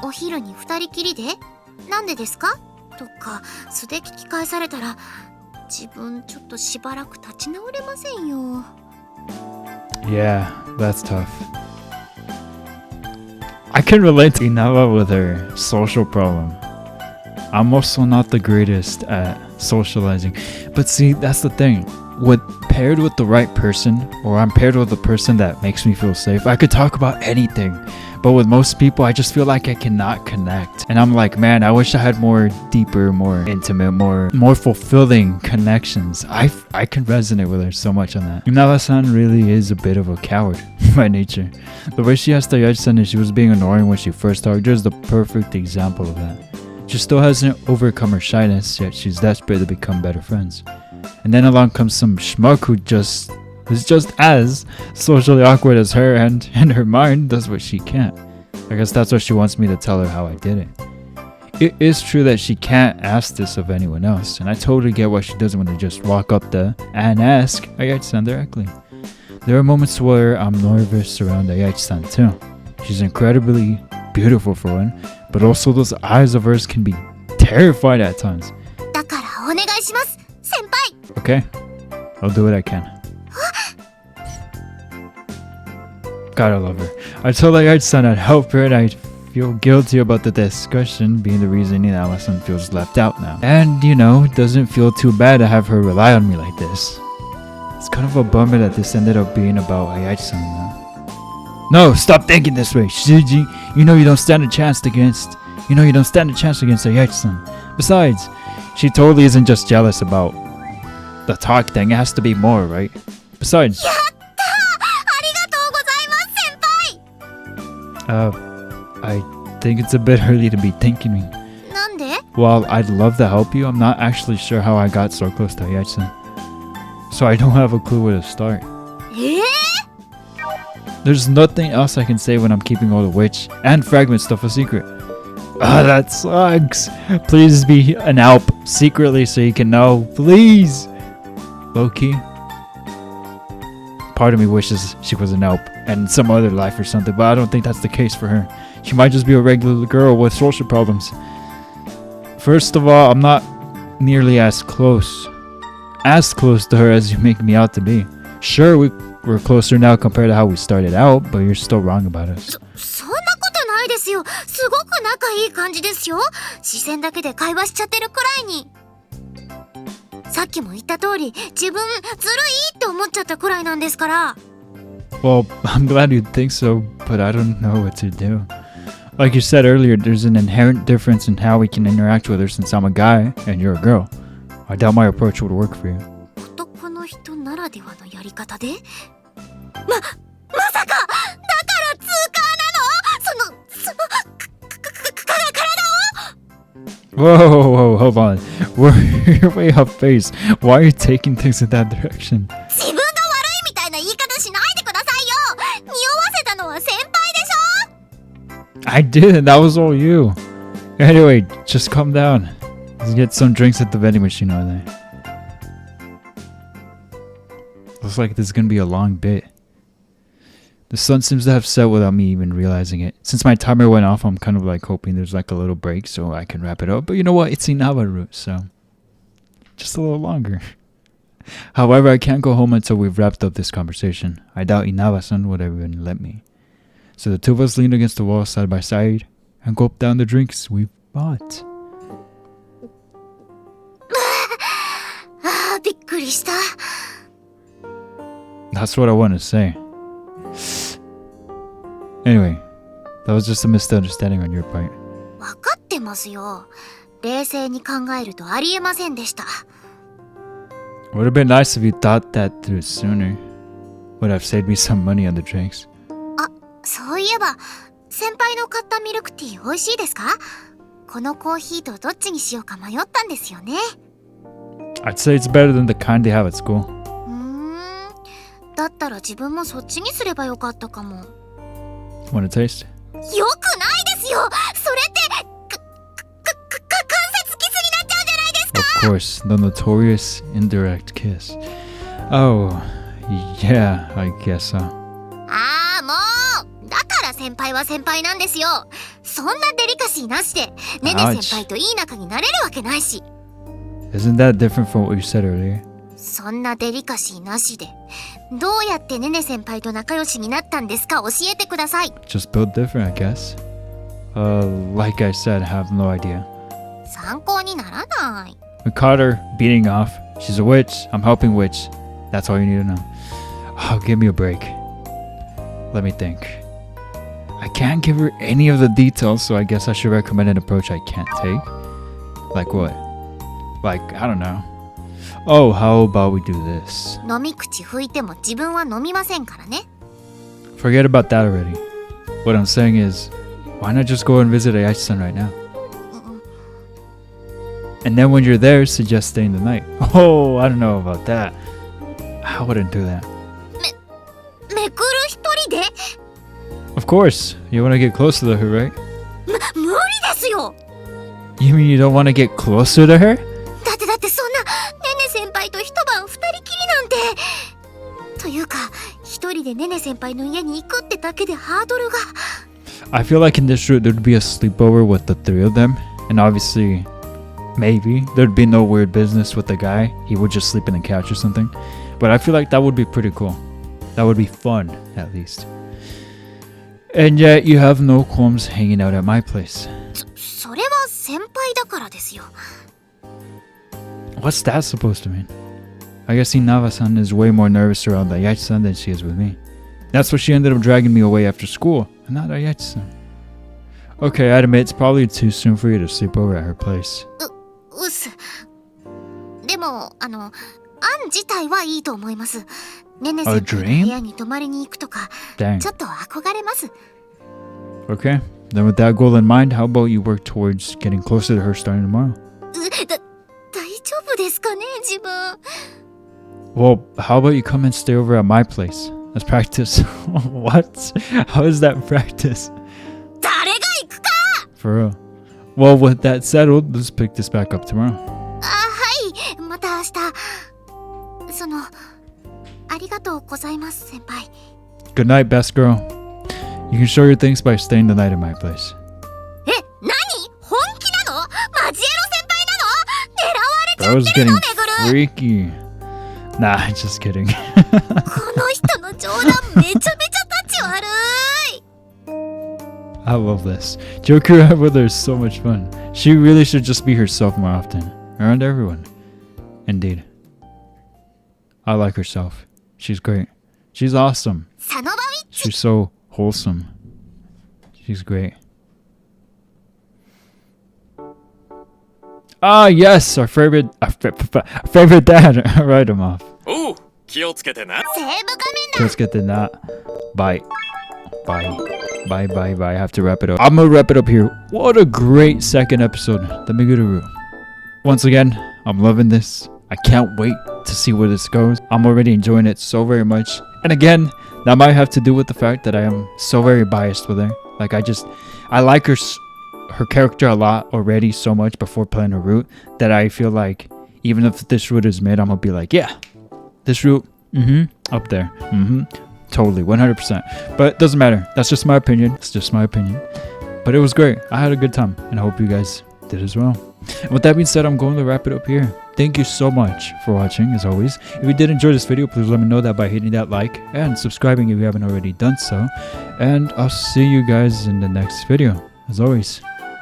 お昼に二人きりでなんでですかとか素で聞き返されたら、自分ちょっとしばらく立ち直れませんよ。 Yeah, that's tough. I can relate to Inawa with her social problem. I'm also not the greatest at socializing. But see, that's the thing. Paired with the right person, or I'm paired with a person that makes me feel safe, I could talk about anything. But with most people, I just feel like I cannot connect. And I'm like, man, I wish I had more deeper, more intimate, more fulfilling connections. I can resonate with her so much on that. Inawa-san really is a bit of a coward by nature. The way she asked Ayachi-san if she was being annoying when she first talked is the perfect example of that. She still hasn't overcome her shyness, yet she's desperate to become better friends. And then along comes some schmuck who is just as socially awkward as her, and in her mind does what she can't. I guess that's what she wants me to tell her how I did it. It is true that she can't ask this of anyone else, and I totally get why she doesn't want to just walk up and ask Ayachi-san directly. There are moments where I'm nervous around Ayachi-san too. She's incredibly beautiful for one, but also those eyes of hers can be terrified at times. だからお願いします、先輩。 Okay, I'll do what I can. God, I love her. I told Ayachi-san I'd help her, and I feel guilty about the discussion being the reason Inawa-san feels left out now. And, you know, it doesn't feel too bad to have her rely on me like this. It's kind of a bummer that this ended up being about Ayachi-san now. No, stop thinking this way, Shiji. You know you don't stand a chance against Ayachi-san. Besides, she totally isn't just jealous about the talk thing. It has to be more, right? Besides... やったー、ありがとうございます、先輩。I think it's a bit early to be thanking me. なんで？ While I'd love to help you, I'm not actually sure how I got so close to Hayachi-san. So I don't have a clue where to start. There's nothing else I can say when I'm keeping all the witch and fragment stuff a secret. Ah, that sucks. Please be an Alp secretly so you can know. Please. Low-key. Part of me wishes she was an Alp and some other life or something, but I don't think that's the case for her. She might just be a regular girl with social problems. First of all, I'm not nearly as close to her as you make me out to be. Sure, we're closer now compared to how we started out, but you're still wrong about us. そんなことないですよ。すごく仲いい感じですよ。視線だけで会話しちゃってるくらいに。さっきも言った通り、自分ずるいって思っちゃったくらいなんですから。Well, I'm glad you think so, but I don't know what to do. Like you said earlier, there's an inherent difference in how we can interact with her since I'm a guy and you're a girl. I doubt my approach would work for you. 男の人ならではのやり方で？まさかだから通過なの？Whoa, hold on. You're way off base. Why are you taking things in that direction? 自分が悪いみたいな言い方しないでくださいよ。匂わせたのは先輩でしょ。 I didn't. That was all you. Anyway, just calm down. Let's get some drinks at the vending machine over there. Looks like this is gonna be a long bit. The sun seems to have set without me even realizing it. Since my timer went off, I'm kind of like hoping there's like a little break so I can wrap it up. But you know what? It's Inaba route, so just a little longer. However, I can't go home until we've wrapped up this conversation. I doubt Inaba-san would even let me. So the two of us lean against the wall side by side and gulp down the drinks we've bought. ああ、びっくりした。 That's what I want to say. Anyway, that was just a misunderstanding on your part. わかってますよ。冷静に考えるとありえませんでした。 Would have been nice if you thought that through sooner. Would have saved me some money on the drinks. あ、そういえば、先輩の買ったミルクティー美味しいですか？このコーヒーとどっちにしようか迷ったんですよね。 I'd say it's better than the kind they have at school. だったら自分もそっちにすればよかったかも。 Want a taste? よくないですよ。それって関節キスになっちゃうじゃないですか。 Of course, the notorious indirect kiss. Oh, yeah, I guess so. ああ、もうだから先輩は先輩なんですよ。そんなデリカシーなしでねね先輩といい仲になれるわけないし。 Isn't that different from what you said earlier? そんなデリカシーなしでどうやってねね先輩と仲良しになったんですか？教えてください。 Just built different, I guess. Like I said, have no idea. 参考にならない。 We caught her beating off. She's a witch. I'm helping witch. That's all you need to know. Oh, give me a break. Let me think. I can't give her any of the details, so I guess I should recommend an approach I can't take. Like what? Like, I don't know. Oh, how about we do this? 飲み口拭いても自分は飲みませんからね。 Forget about that already. What I'm saying is, why not just go and visit Ayashi-san right now? And then when you're there, suggest staying the night. Oh, I don't know about that. I wouldn't do that. めくる一人で？ Of course, you want to get closer to her, right? 無理ですよ。 You mean you don't want to get closer to her? だってそんなねね先輩と一晩二人きりなんて。というか一人でねね先輩の家に行くってだけでハードルが。 I feel like in this route there'd be a sleepover with the three of them, and obviously, maybe there'd be no weird business with the guy. He would just sleep in the couch or something. But I feel like that would be pretty cool. That would be fun, at least. And yet you have no qualms hanging out at my place. それは先輩だからですよ。 What's that supposed to mean? I guess Inaba-san is way more nervous around Ayachi-san than she is with me. That's why she ended up dragging me away after school, and not Ayachi-san. Okay, I'd admit it's probably too soon for you to sleep over at her place. うっす。でも案自体はいいと思います。ねね先輩の部屋に泊まりに行くとか、 Dang. ちょっと憧れます。Okay. Then with that goal in mind, how about you work towards getting closer to her starting tomorrow? 大丈夫ですかね自分。 Well, how about you come and stay over at my place? Let's practice. What? How is that practice? 誰が行くか。 For real. Well, with that settled, let's pick this back up tomorrow. あ、はい。また明日。ありがとうございます先輩。 Good night, best girl. You can show your thanks by staying the night at my place. え、何？本気なの？マジエロ先輩なの？狙われちゃ That っ was てる getting のめぐる。 freaky. Nah, just kidding. この人の冗談めちゃめちゃタチ悪い。 I love this. Joker out with her is so much fun. She really should just be herself more often. Around everyone. Indeed. I like herself. She's great. She's awesome. サノバウィッチ。 She's so wholesome. She's great. Ah, yes, our favorite dad. Write him off. おう、気をつけてな。西部仮面だ。 Let's get to that. Bye. Bye. Bye, bye, bye. I have to wrap it up. I'm gonna wrap it up here. What a great second episode. The Meguru. Once again, I'm loving this. I can't wait to see where this goes. I'm already enjoying it so very much. And again, that might have to do with the fact that I am so very biased with her. Like I like her character a lot already so much before playing her route that I feel like even if this route is mid, I'm gonna be like, yeah, this route, up there, totally, 100%. But it doesn't matter. That's just my opinion. It's just my opinion. But it was great. I had a good time, and I hope you guys did as well. And with that being said, I'm going to wrap it up here. Thank you so much for watching, as always. If you did enjoy this video, please let me know that by hitting that like and subscribing if you haven't already done so. And I'll see you guys in the next video. As always,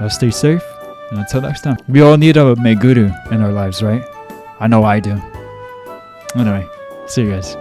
stay safe, and until next time. We all need a Meguru in our lives, right? I know I do. Anyway, see you guys.